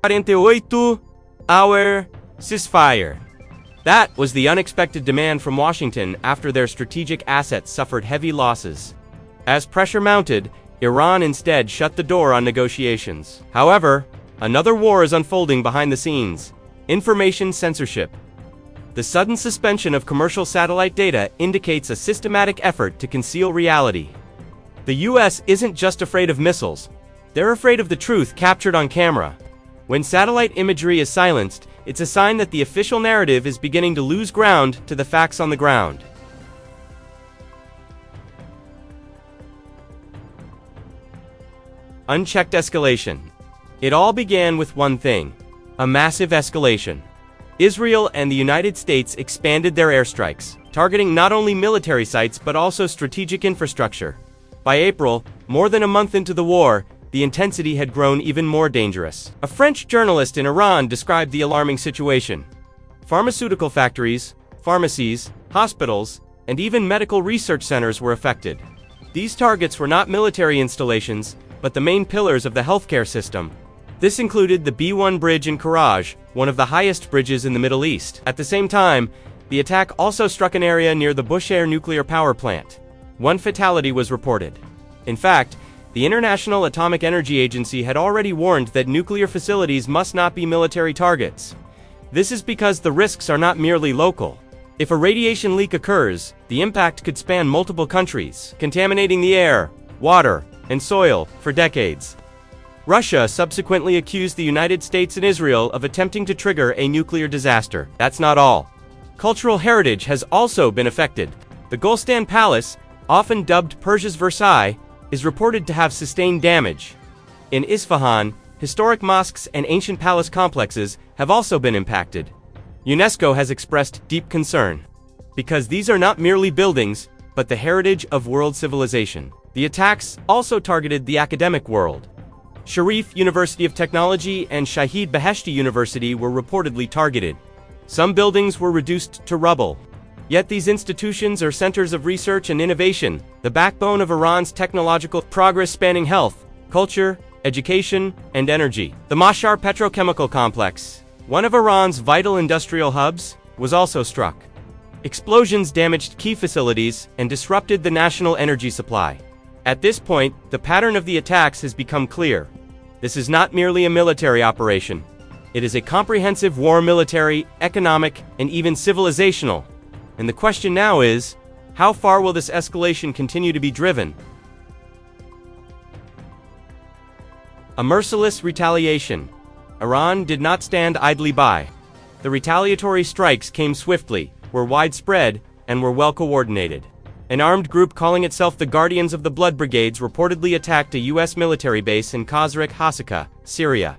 48-hour ceasefire. That was the unexpected demand from Washington after their strategic assets suffered heavy losses. As pressure mounted, Iran instead shut the door on negotiations. However, another war is unfolding behind the scenes: information censorship. The sudden suspension of commercial satellite data indicates a systematic effort to conceal reality. The US isn't just afraid of missiles, they're afraid of the truth captured on camera. When satellite imagery is silenced, it's a sign that the official narrative is beginning to lose ground to the facts on the ground. Unchecked escalation. It all began with one thing: a massive escalation. Israel and the United States expanded their airstrikes, targeting not only military sites but also strategic infrastructure. By April, more than a month into the war, the intensity had grown even more dangerous. A French journalist in Iran described the alarming situation. Pharmaceutical factories, pharmacies, hospitals, and even medical research centers were affected. These targets were not military installations, but the main pillars of the healthcare system. This included the B1 bridge in Karaj, one of the highest bridges in the Middle East. At the same time, the attack also struck an area near the Bushehr nuclear power plant. One fatality was reported. In fact, the International Atomic Energy Agency had already warned that nuclear facilities must not be military targets. This is because the risks are not merely local. If a radiation leak occurs, the impact could span multiple countries, contaminating the air, water, and soil for decades. Russia subsequently accused the United States and Israel of attempting to trigger a nuclear disaster. That's not all. Cultural heritage has also been affected. The Golestan Palace, often dubbed Persia's Versailles, is reported to have sustained damage. In Isfahan, historic mosques and ancient palace complexes have also been impacted. UNESCO has expressed deep concern, because these are not merely buildings, but the heritage of world civilization. The attacks also targeted the academic world. Sharif University of Technology and Shahid Beheshti University were reportedly targeted. Some buildings were reduced to rubble. Yet these institutions are centers of research and innovation, the backbone of Iran's technological progress spanning health, culture, education, and energy. The Mashhar petrochemical complex, one of Iran's vital industrial hubs, was also struck. Explosions damaged key facilities and disrupted the national energy supply. At this point, the pattern of the attacks has become clear. This is not merely a military operation. It is a comprehensive war, military, economic, and even civilizational. And the question now is, how far will this escalation continue to be driven? A merciless retaliation. Iran did not stand idly by. The retaliatory strikes came swiftly, were widespread, and were well coordinated. An armed group calling itself the Guardians of the Blood Brigades reportedly attacked a U.S. military base in Khazrak Hasaka, Syria.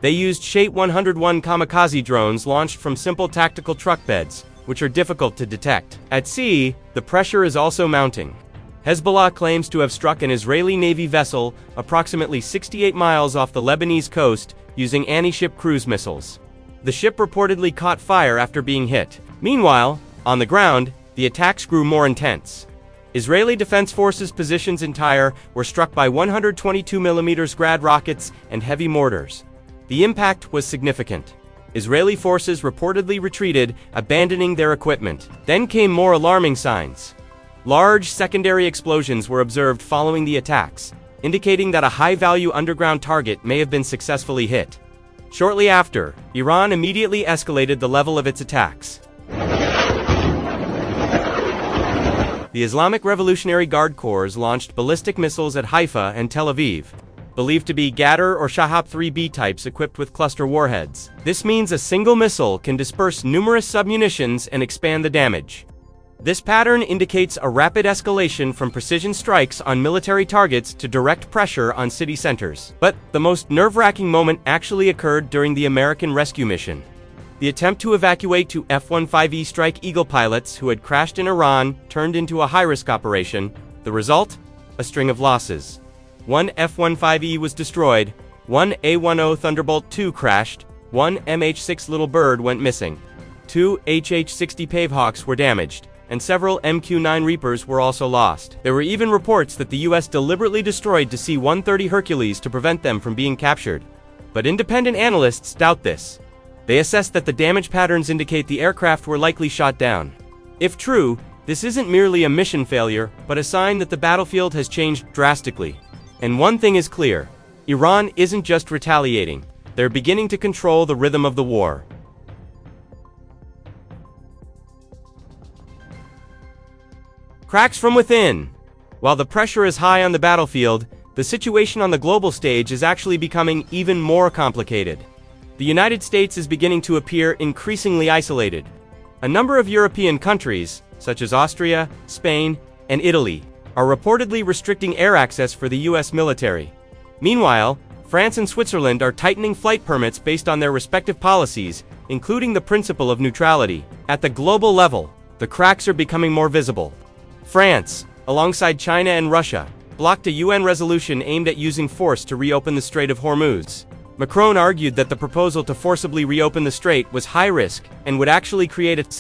They used Shahed 101 kamikaze drones launched from simple tactical truck beds, which are difficult to detect. At sea, the pressure is also mounting. Hezbollah claims to have struck an Israeli Navy vessel approximately 68 miles off the Lebanese coast using anti-ship cruise missiles. The ship reportedly caught fire after being hit. Meanwhile, on the ground, the attacks grew more intense. Israeli Defense Forces positions in Tyre were struck by 122mm Grad rockets and heavy mortars. The impact was significant. Israeli forces reportedly retreated, abandoning their equipment. Then came more alarming signs. Large secondary explosions were observed following the attacks, indicating that a high-value underground target may have been successfully hit. Shortly after, Iran immediately escalated the level of its attacks. The Islamic Revolutionary Guard Corps launched ballistic missiles at Haifa and Tel Aviv, believed to be Ghadar or Shahab 3B types equipped with cluster warheads. This means a single missile can disperse numerous submunitions and expand the damage. This pattern indicates a rapid escalation from precision strikes on military targets to direct pressure on city centers. But the most nerve-wracking moment actually occurred during the American rescue mission. The attempt to evacuate two F-15E Strike Eagle pilots who had crashed in Iran turned into a high-risk operation. The result? A string of losses. One F-15E was destroyed, one A-10 Thunderbolt II crashed, one MH-6 Little Bird went missing, two HH-60 Pavehawks were damaged, and several MQ-9 Reapers were also lost. There were even reports that the US deliberately destroyed C-130 Hercules to prevent them from being captured. But independent analysts doubt this. They assess that the damage patterns indicate the aircraft were likely shot down. If true, this isn't merely a mission failure, but a sign that the battlefield has changed drastically. And one thing is clear: Iran isn't just retaliating, they're beginning to control the rhythm of the war. Cracks from within. While the pressure is high on the battlefield, the situation on the global stage is actually becoming even more complicated. The United States is beginning to appear increasingly isolated. A number of European countries, such as Austria, Spain, and Italy, are reportedly restricting air access for the US military. Meanwhile, France and Switzerland are tightening flight permits based on their respective policies, including the principle of neutrality. At the global level, the cracks are becoming more visible. France, alongside China and Russia, blocked a UN resolution aimed at using force to reopen the Strait of Hormuz. Macron argued that the proposal to forcibly reopen the strait was high risk and would actually create a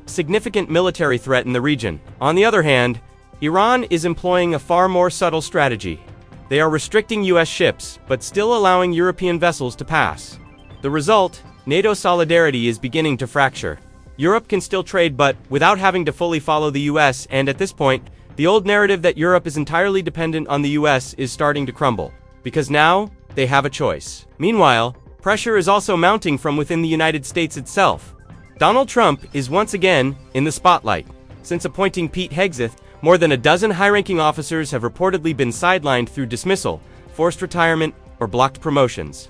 significant military threat in the region. On the other hand, Iran is employing a far more subtle strategy. They are restricting US ships, but still allowing European vessels to pass. The result: NATO solidarity is beginning to fracture. Europe can still trade, but without having to fully follow the US, and at this point, the old narrative that Europe is entirely dependent on the US is starting to crumble. Because now, they have a choice. Meanwhile, pressure is also mounting from within the United States itself. Donald Trump is once again in the spotlight. Since appointing Pete Hegseth, more than a dozen high-ranking officers have reportedly been sidelined through dismissal, forced retirement, or blocked promotions.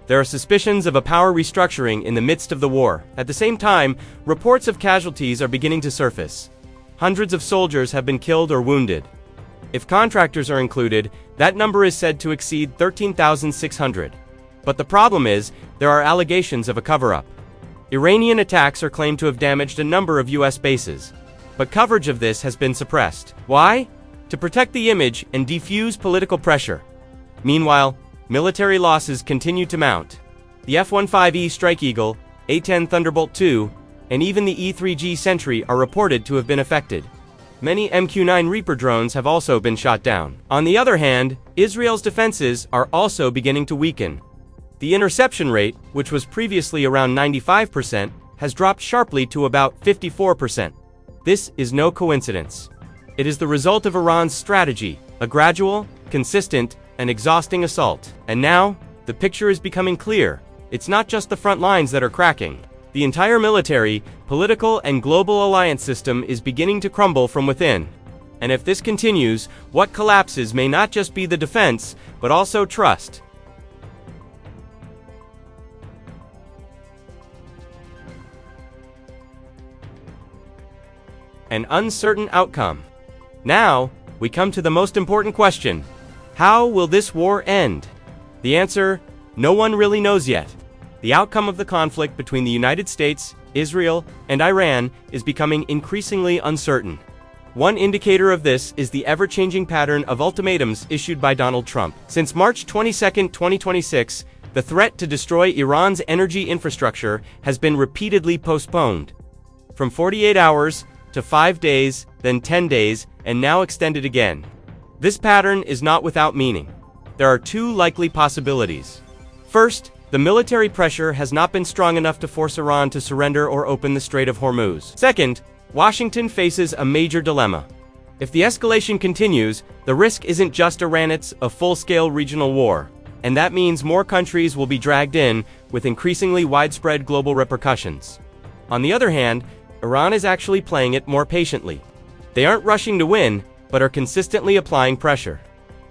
There are suspicions of a power restructuring in the midst of the war. At the same time, reports of casualties are beginning to surface. Hundreds of soldiers have been killed or wounded. If contractors are included, that number is said to exceed 13,600. But the problem is, there are allegations of a cover-up. Iranian attacks are claimed to have damaged a number of US bases. But coverage of this has been suppressed. Why? To protect the image and defuse political pressure. Meanwhile, military losses continue to mount. The F-15E Strike Eagle, A-10 Thunderbolt II, and even the E-3G Sentry are reported to have been affected. Many MQ-9 Reaper drones have also been shot down. On the other hand, Israel's defenses are also beginning to weaken. The interception rate, which was previously around 95%, has dropped sharply to about 54%. This is no coincidence. It is the result of Iran's strategy, a gradual, consistent, and exhausting assault. And now, the picture is becoming clear. It's not just the front lines that are cracking. The entire military, political, and global alliance system is beginning to crumble from within. And if this continues, what collapses may not just be the defense, but also trust. An uncertain outcome. Now, we come to the most important question. How will this war end? The answer: no one really knows yet. The outcome of the conflict between the United States, Israel, and Iran is becoming increasingly uncertain. One indicator of this is the ever-changing pattern of ultimatums issued by Donald Trump. Since March 22, 2026, the threat to destroy Iran's energy infrastructure has been repeatedly postponed. From 48 hours to 5 days, then 10 days, and now extended again. This pattern is not without meaning. There are two likely possibilities. First, the military pressure has not been strong enough to force Iran to surrender or open the Strait of Hormuz. Second, Washington faces a major dilemma. If the escalation continues, the risk isn't just Iran, it's a full-scale regional war. And that means more countries will be dragged in, with increasingly widespread global repercussions. On the other hand, Iran is actually playing it more patiently. They aren't rushing to win, but are consistently applying pressure.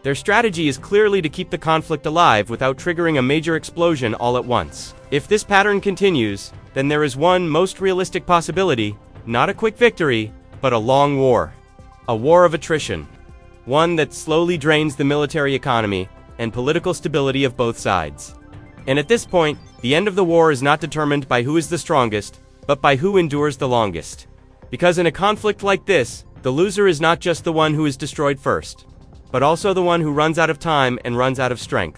Their strategy is clearly to keep the conflict alive without triggering a major explosion all at once. If this pattern continues, then there is one most realistic possibility: not a quick victory, but a long war. A war of attrition. One that slowly drains the military economy and political stability of both sides. And at this point, the end of the war is not determined by who is the strongest, but by who endures the longest. Because in a conflict like this, the loser is not just the one who is destroyed first, but also the one who runs out of time and runs out of strength.